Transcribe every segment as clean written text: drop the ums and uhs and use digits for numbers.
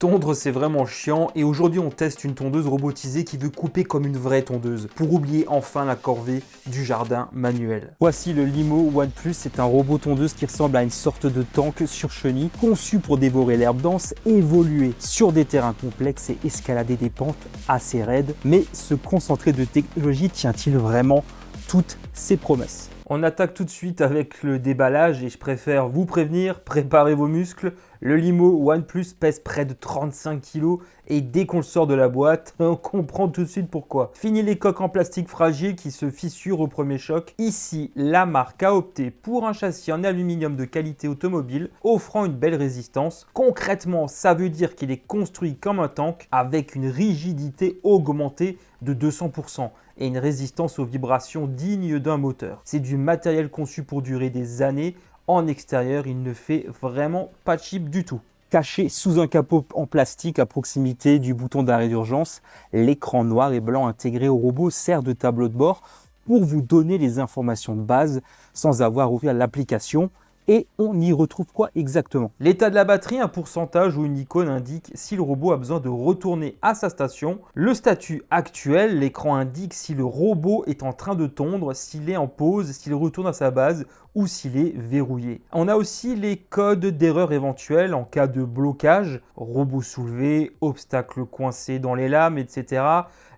Tondre, c'est vraiment chiant et aujourd'hui on teste une tondeuse robotisée qui veut couper comme une vraie tondeuse pour oublier enfin la corvée du jardin manuel. Voici le Limo OnePlus, c'est un robot tondeuse qui ressemble à une sorte de tank sur chenille, conçu pour dévorer l'herbe dense, évoluer sur des terrains complexes et escalader des pentes assez raides. Mais ce concentré de technologie tient-il vraiment toutes ses promesses? On attaque tout de suite avec le déballage et je préfère vous prévenir, préparez vos muscles. Le Limo OnePlus pèse près de 35 kg et dès qu'on le sort de la boîte, on comprend tout de suite pourquoi. Fini les coques en plastique fragile qui se fissurent au premier choc. Ici, la marque a opté pour un châssis en aluminium de qualité automobile, offrant une belle résistance. Concrètement, ça veut dire qu'il est construit comme un tank avec une rigidité augmentée de 200% et une résistance aux vibrations digne d'un moteur. C'est du matériel conçu pour durer des années. En extérieur, il ne fait vraiment pas cheap du tout. Caché sous un capot en plastique à proximité du bouton d'arrêt d'urgence, l'écran noir et blanc intégré au robot sert de tableau de bord pour vous donner les informations de base sans avoir à ouvrir l'application. Et on y retrouve quoi exactement? L'état de la batterie, un pourcentage ou une icône indique si le robot a besoin de retourner à sa station. Le statut actuel, l'écran indique si le robot est en train de tondre, s'il est en pause, s'il retourne à sa base ou s'il est verrouillé. On a aussi les codes d'erreur éventuels en cas de blocage, robot soulevé, obstacle coincé dans les lames, etc.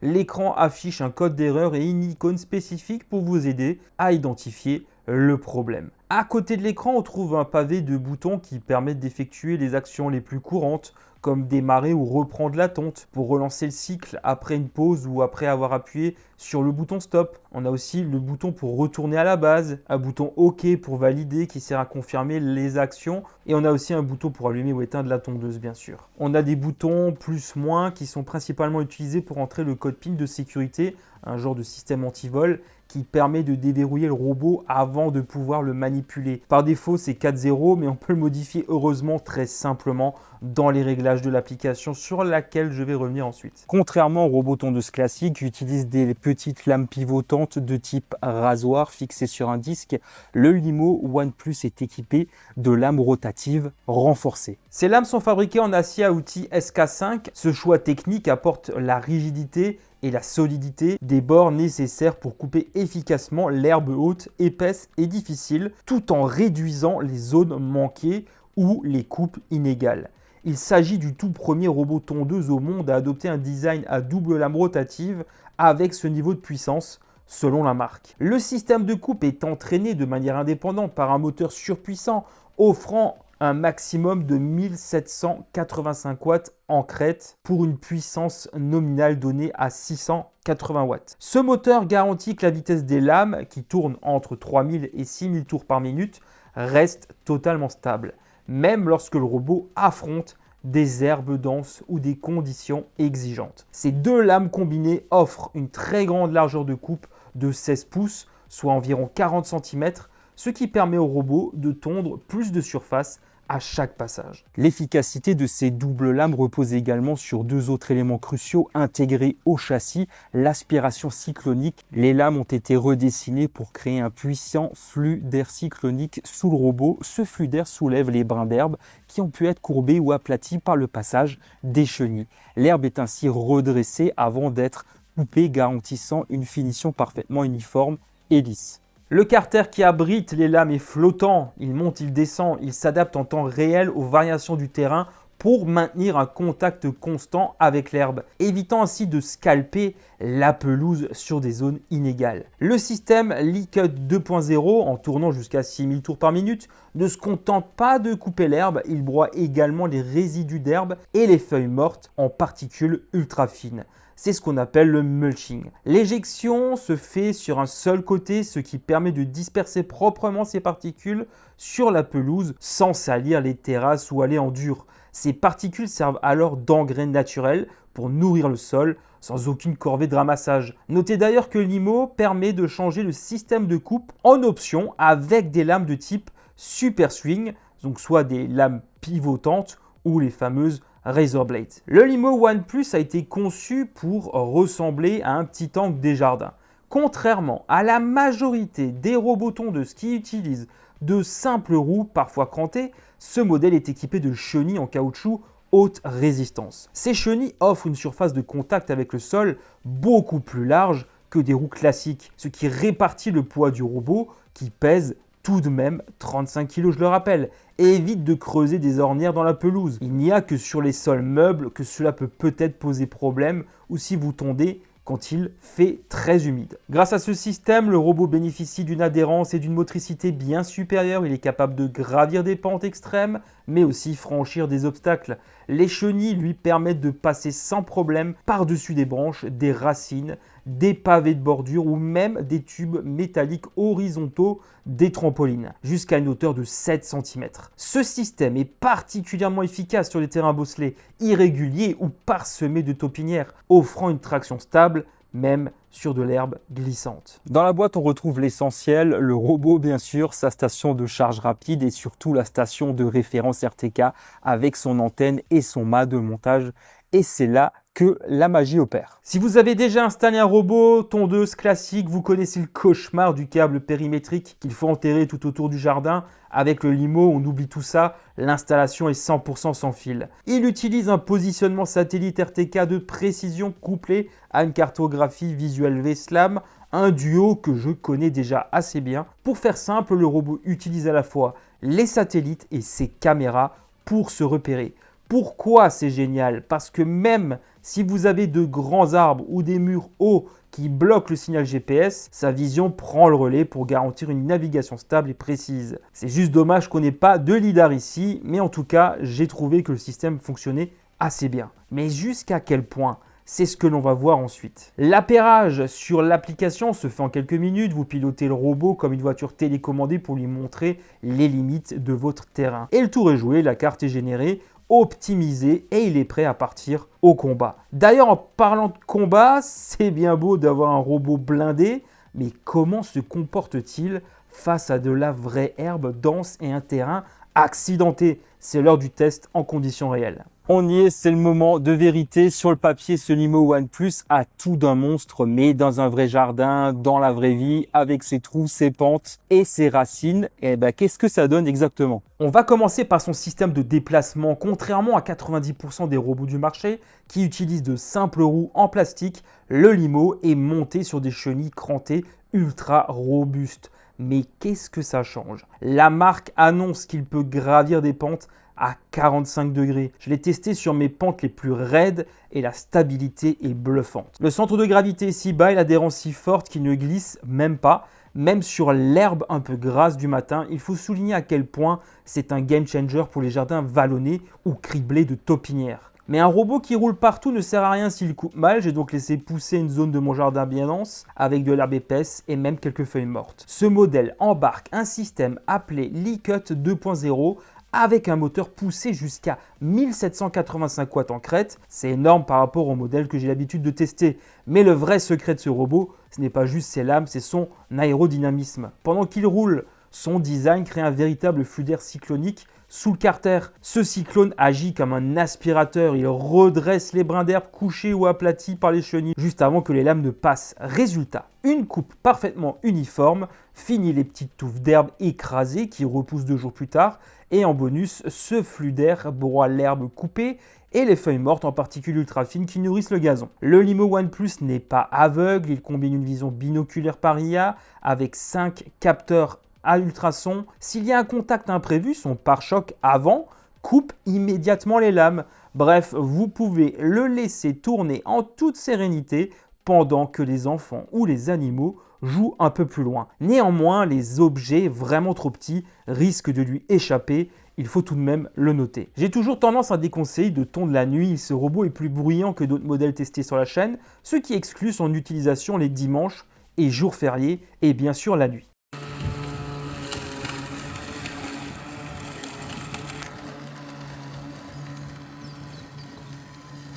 L'écran affiche un code d'erreur et une icône spécifique pour vous aider à identifier le problème. À côté de l'écran, on trouve un pavé de boutons qui permettent d'effectuer les actions les plus courantes, comme démarrer ou reprendre la tonte pour relancer le cycle après une pause ou après avoir appuyé sur le bouton stop. On a aussi le bouton pour retourner à la base, un bouton OK pour valider qui sert à confirmer les actions et on a aussi un bouton pour allumer ou éteindre la tondeuse bien sûr. On a des boutons plus moins qui sont principalement utilisés pour entrer le code PIN de sécurité, un genre de système anti-vol qui permet de déverrouiller le robot avant de pouvoir le manipuler. Par défaut, c'est 4.0, mais on peut le modifier heureusement très simplement dans les réglages de l'application sur laquelle je vais revenir ensuite. Contrairement au robot tondeuse classique qui utilise des petites lames pivotantes de type rasoir fixées sur un disque, le Limo OnePlus est équipé de lames rotatives renforcées. Ces lames sont fabriquées en acier à outils SK5. Ce choix technique apporte la rigidité et la solidité des bords nécessaires pour couper efficacement l'herbe haute, épaisse et difficile, tout en réduisant les zones manquées ou les coupes inégales. Il s'agit du tout premier robot tondeuse au monde à adopter un design à double lame rotative avec ce niveau de puissance, selon la marque. Le système de coupe est entraîné de manière indépendante par un moteur surpuissant, offrant un maximum de 1785 watts en crête pour une puissance nominale donnée à 680 watts. Ce moteur garantit que la vitesse des lames, qui tournent entre 3000 et 6000 tours par minute, reste totalement stable, même lorsque le robot affronte des herbes denses ou des conditions exigeantes. Ces deux lames combinées offrent une très grande largeur de coupe de 16 pouces, soit environ 40 cm, ce qui permet au robot de tondre plus de surface à chaque passage. L'efficacité de ces doubles lames repose également sur deux autres éléments cruciaux intégrés au châssis, l'aspiration cyclonique. Les lames ont été redessinées pour créer un puissant flux d'air cyclonique sous le robot. Ce flux d'air soulève les brins d'herbe qui ont pu être courbés ou aplatis par le passage des chenilles. L'herbe est ainsi redressée avant d'être coupée, garantissant une finition parfaitement uniforme et lisse. Le carter qui abrite les lames est flottant, il monte, il descend, il s'adapte en temps réel aux variations du terrain pour maintenir un contact constant avec l'herbe, évitant ainsi de scalper la pelouse sur des zones inégales. Le système Licut 2.0, en tournant jusqu'à 6000 tours par minute, ne se contente pas de couper l'herbe, il broie également les résidus d'herbe et les feuilles mortes en particules ultra fines. C'est ce qu'on appelle le mulching. L'éjection se fait sur un seul côté, ce qui permet de disperser proprement ces particules sur la pelouse sans salir les terrasses ou aller en dur. Ces particules servent alors d'engrais naturel pour nourrir le sol sans aucune corvée de ramassage. Notez d'ailleurs que Limo permet de changer le système de coupe en option avec des lames de type Super Swing, donc soit des lames pivotantes ou les fameuses Razor Blade. Le Limo OnePlus a été conçu pour ressembler à un petit tank des jardins. Contrairement à la majorité des robots tondeuses qui utilisent de simples roues, parfois crantées, ce modèle est équipé de chenilles en caoutchouc haute résistance. Ces chenilles offrent une surface de contact avec le sol beaucoup plus large que des roues classiques, ce qui répartit le poids du robot qui pèse tout de même 35 kg, je le rappelle, et évite de creuser des ornières dans la pelouse. Il n'y a que sur les sols meubles que cela peut peut-être poser problème ou si vous tondez quand il fait très humide. Grâce à ce système, le robot bénéficie d'une adhérence et d'une motricité bien supérieures. Il est capable de gravir des pentes extrêmes, mais aussi franchir des obstacles. Les chenilles lui permettent de passer sans problème par-dessus des branches, des racines, des pavés de bordure ou même des tubes métalliques horizontaux, des trampolines, jusqu'à une hauteur de 7 cm. Ce système est particulièrement efficace sur les terrains bosselés, irréguliers ou parsemés de taupinières, offrant une traction stable même sur de l'herbe glissante. Dans la boîte, on retrouve l'essentiel, le robot bien sûr, sa station de charge rapide et surtout la station de référence RTK avec son antenne et son mât de montage. Et c'est là que la magie opère. Si vous avez déjà installé un robot tondeuse classique, vous connaissez le cauchemar du câble périmétrique qu'il faut enterrer tout autour du jardin. Avec le Limo, on oublie tout ça, l'installation est 100% sans fil. Il utilise un positionnement satellite RTK de précision couplé à une cartographie visuelle V-SLAM, un duo que je connais déjà assez bien. Pour faire simple, le robot utilise à la fois les satellites et ses caméras pour se repérer. Pourquoi c'est génial? Parce que même si vous avez de grands arbres ou des murs hauts qui bloquent le signal GPS, sa vision prend le relais pour garantir une navigation stable et précise. C'est juste dommage qu'on n'ait pas de lidar ici, mais en tout cas, j'ai trouvé que le système fonctionnait assez bien. Mais jusqu'à quel point? C'est ce que l'on va voir ensuite. L'appairage sur l'application se fait en quelques minutes. Vous pilotez le robot comme une voiture télécommandée pour lui montrer les limites de votre terrain. Et le tour est joué, la carte est générée, optimisé et il est prêt à partir au combat. D'ailleurs, en parlant de combat, c'est bien beau d'avoir un robot blindé, mais comment se comporte-t-il face à de la vraie herbe dense et un terrain accidenté? C'est l'heure du test en conditions réelles. On y est, c'est le moment de vérité. Sur le papier, ce Limo One Plus a tout d'un monstre, mais dans un vrai jardin, dans la vraie vie, avec ses trous, ses pentes et ses racines. Et ben, qu'est-ce que ça donne exactement? On va commencer par son système de déplacement. Contrairement à 90% des robots du marché qui utilisent de simples roues en plastique, le Limo est monté sur des chenilles crantées ultra robustes. Mais qu'est-ce que ça change? La marque annonce qu'il peut gravir des pentes à 45 degrés. Je l'ai testé sur mes pentes les plus raides et la stabilité est bluffante. Le centre de gravité est si bas et l'adhérence si forte qu'il ne glisse même pas. Même sur l'herbe un peu grasse du matin, il faut souligner à quel point c'est un game changer pour les jardins vallonnés ou criblés de taupinières. Mais un robot qui roule partout ne sert à rien s'il coupe mal. J'ai donc laissé pousser une zone de mon jardin bien dense avec de l'herbe épaisse et même quelques feuilles mortes. Ce modèle embarque un système appelé Licut 2.0 avec un moteur poussé jusqu'à 1785 watts en crête. C'est énorme par rapport au modèle que j'ai l'habitude de tester. Mais le vrai secret de ce robot, ce n'est pas juste ses lames, c'est son aérodynamisme. Pendant qu'il roule, son design crée un véritable flux d'air cyclonique sous le carter. Ce cyclone agit comme un aspirateur, il redresse les brins d'herbe couchés ou aplatis par les chenilles juste avant que les lames ne passent. Résultat, une coupe parfaitement uniforme, fini les petites touffes d'herbe écrasées qui repoussent 2 jours plus tard et en bonus, ce flux d'air broie l'herbe coupée et les feuilles mortes en particules ultra fines qui nourrissent le gazon. Le Limo One Plus n'est pas aveugle, il combine une vision binoculaire par IA avec 5 capteurs à ultrasons. S'il y a un contact imprévu, son pare-choc avant coupe immédiatement les lames. Bref, vous pouvez le laisser tourner en toute sérénité pendant que les enfants ou les animaux jouent un peu plus loin. Néanmoins, les objets vraiment trop petits risquent de lui échapper. Il faut tout de même le noter. J'ai toujours tendance à déconseiller de tondre la nuit. Ce robot est plus bruyant que d'autres modèles testés sur la chaîne, ce qui exclut son utilisation les dimanches et jours fériés et bien sûr la nuit.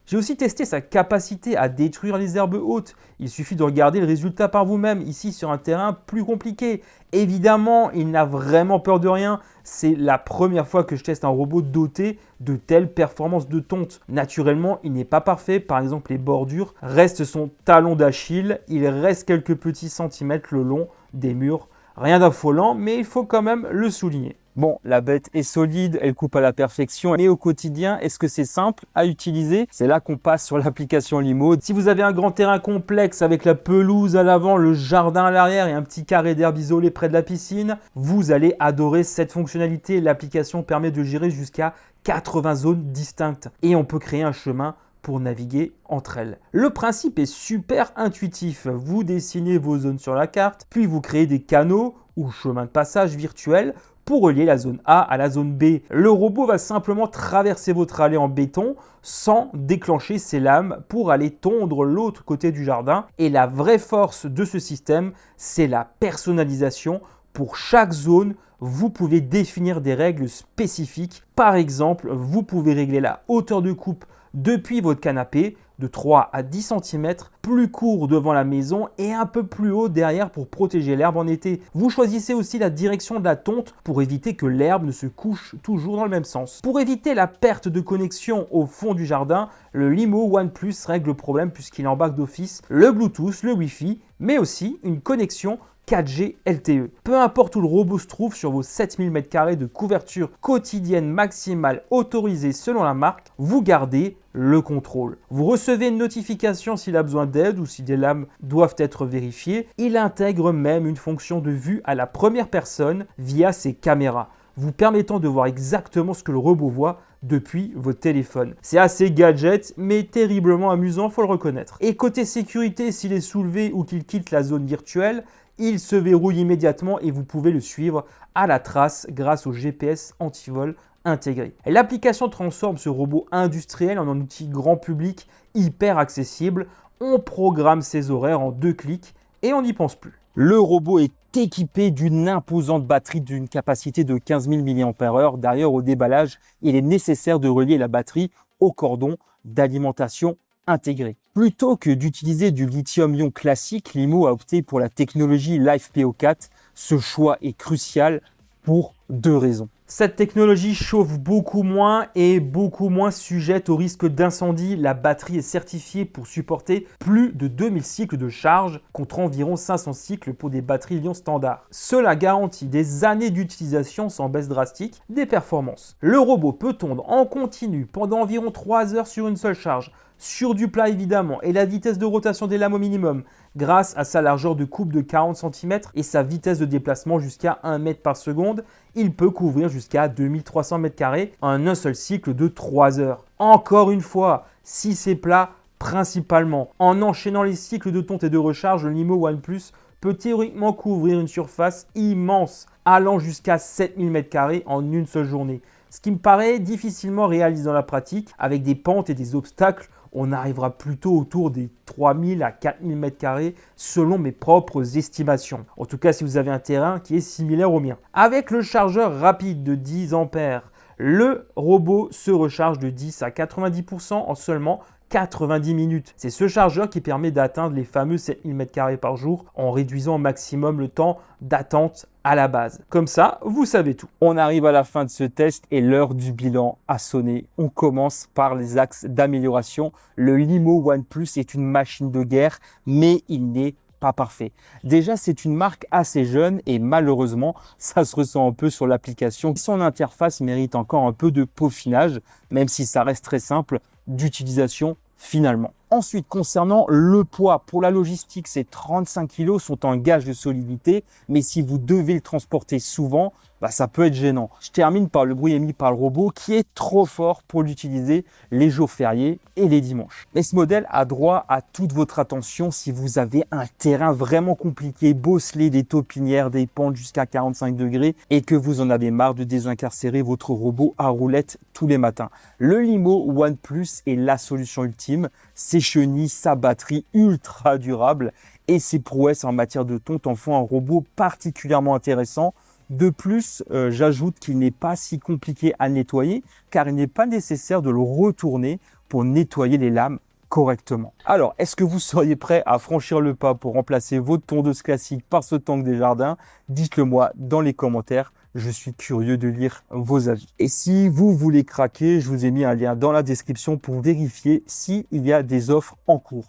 J'ai aussi testé sa capacité à détruire les herbes hautes. Il suffit de regarder le résultat par vous-même, ici sur un terrain plus compliqué. Évidemment, il n'a vraiment peur de rien. C'est la première fois que je teste un robot doté de telles performances de tonte. Naturellement, il n'est pas parfait. Par exemple, les bordures restent son talon d'Achille. Il reste quelques petits centimètres le long des murs. Rien d'affolant, mais il faut quand même le souligner. Bon, la bête est solide, elle coupe à la perfection, mais au quotidien, est-ce que c'est simple à utiliser? C'est là qu'on passe sur l'application Limo. Si vous avez un grand terrain complexe avec la pelouse à l'avant, le jardin à l'arrière et un petit carré d'herbe isolé près de la piscine, vous allez adorer cette fonctionnalité. L'application permet de gérer jusqu'à 80 zones distinctes et on peut créer un chemin pour naviguer entre elles. Le principe est super intuitif. Vous dessinez vos zones sur la carte, puis vous créez des canaux ou chemins de passage virtuels pour relier la zone A à la zone B. Le robot va simplement traverser votre allée en béton sans déclencher ses lames pour aller tondre l'autre côté du jardin. Et la vraie force de ce système, c'est la personnalisation. Pour chaque zone, vous pouvez définir des règles spécifiques. Par exemple, vous pouvez régler la hauteur de coupe depuis votre canapé de 3 à 10 cm, plus court devant la maison et un peu plus haut derrière pour protéger l'herbe en été. Vous choisissez aussi la direction de la tonte pour éviter que l'herbe ne se couche toujours dans le même sens. Pour éviter la perte de connexion au fond du jardin, le Limo OnePlus règle le problème puisqu'il embarque d'office le Bluetooth, le Wi-Fi, mais aussi une connexion 4G LTE. Peu importe où le robot se trouve sur vos 7000 m² de couverture quotidienne maximale autorisée selon la marque, vous gardez le contrôle. Vous recevez une notification s'il a besoin d'aide ou si des lames doivent être vérifiées. Il intègre même une fonction de vue à la première personne via ses caméras, vous permettant de voir exactement ce que le robot voit depuis votre téléphone. C'est assez gadget, mais terriblement amusant, faut le reconnaître. Et côté sécurité, s'il est soulevé ou qu'il quitte la zone virtuelle, il se verrouille immédiatement et vous pouvez le suivre à la trace grâce au GPS anti-vol intégré. L'application transforme ce robot industriel en un outil grand public hyper accessible. On programme ses horaires en 2 clics et on n'y pense plus. Le robot est équipé d'une imposante batterie d'une capacité de 15 000 mAh. D'ailleurs, au déballage, il est nécessaire de relier la batterie au cordon d'alimentation intégré. Plutôt que d'utiliser du lithium-ion classique, Limo a opté pour la technologie LiFePO4. Ce choix est crucial pour 2 raisons. Cette technologie chauffe beaucoup moins et beaucoup moins sujette au risque d'incendie. La batterie est certifiée pour supporter plus de 2000 cycles de charge contre environ 500 cycles pour des batteries Lyon standard. Cela garantit des années d'utilisation sans baisse drastique des performances. Le robot peut tondre en continu pendant environ 3 heures sur une seule charge, sur du plat évidemment, et la vitesse de rotation des lames au minimum grâce à sa largeur de coupe de 40 cm et sa vitesse de déplacement jusqu'à 1 mètre par seconde. Il peut couvrir jusqu'à 2300 m² en un seul cycle de 3 heures. Encore une fois, si c'est plat, principalement. En enchaînant les cycles de tonte et de recharge, le Limo OnePlus peut théoriquement couvrir une surface immense, allant jusqu'à 7000 m² en une seule journée. Ce qui me paraît difficilement réalisé dans la pratique. Avec des pentes et des obstacles, on arrivera plutôt autour des 3000 à 4000 m² selon mes propres estimations. En tout cas, si vous avez un terrain qui est similaire au mien. Avec le chargeur rapide de 10 ampères, le robot se recharge de 10 à 90% en seulement 90 minutes. C'est ce chargeur qui permet d'atteindre les fameux 7000 m² par jour en réduisant au maximum le temps d'attente à la base. Comme ça, vous savez tout. On arrive à la fin de ce test et l'heure du bilan a sonné. On commence par les axes d'amélioration. Le Limo OnePlus est une machine de guerre, mais il n'est pas parfait. Déjà, c'est une marque assez jeune et malheureusement, ça se ressent un peu sur l'application. Son interface mérite encore un peu de peaufinage, même si ça reste très simple d'utilisation finalement. Ensuite, concernant le poids, pour la logistique, ces 35 kg sont un gage de solidité, mais si vous devez le transporter souvent, ça peut être gênant. Je termine par le bruit émis par le robot qui est trop fort pour l'utiliser les jours fériés et les dimanches. Mais ce modèle a droit à toute votre attention si vous avez un terrain vraiment compliqué, bosselé, des taupinières, des pentes jusqu'à 45 degrés et que vous en avez marre de désincarcérer votre robot à roulette tous les matins. Le Limo OnePlus est la solution ultime. Ses chenilles, sa batterie ultra durable et ses prouesses en matière de tonte en font un robot particulièrement intéressant. De plus, j'ajoute qu'il n'est pas si compliqué à nettoyer car il n'est pas nécessaire de le retourner pour nettoyer les lames correctement. Alors, est-ce que vous seriez prêt à franchir le pas pour remplacer votre tondeuse classique par ce tank des jardins? Dites-le moi dans les commentaires. Je suis curieux de lire vos avis. Et si vous voulez craquer, je vous ai mis un lien dans la description pour vérifier s'il y a des offres en cours.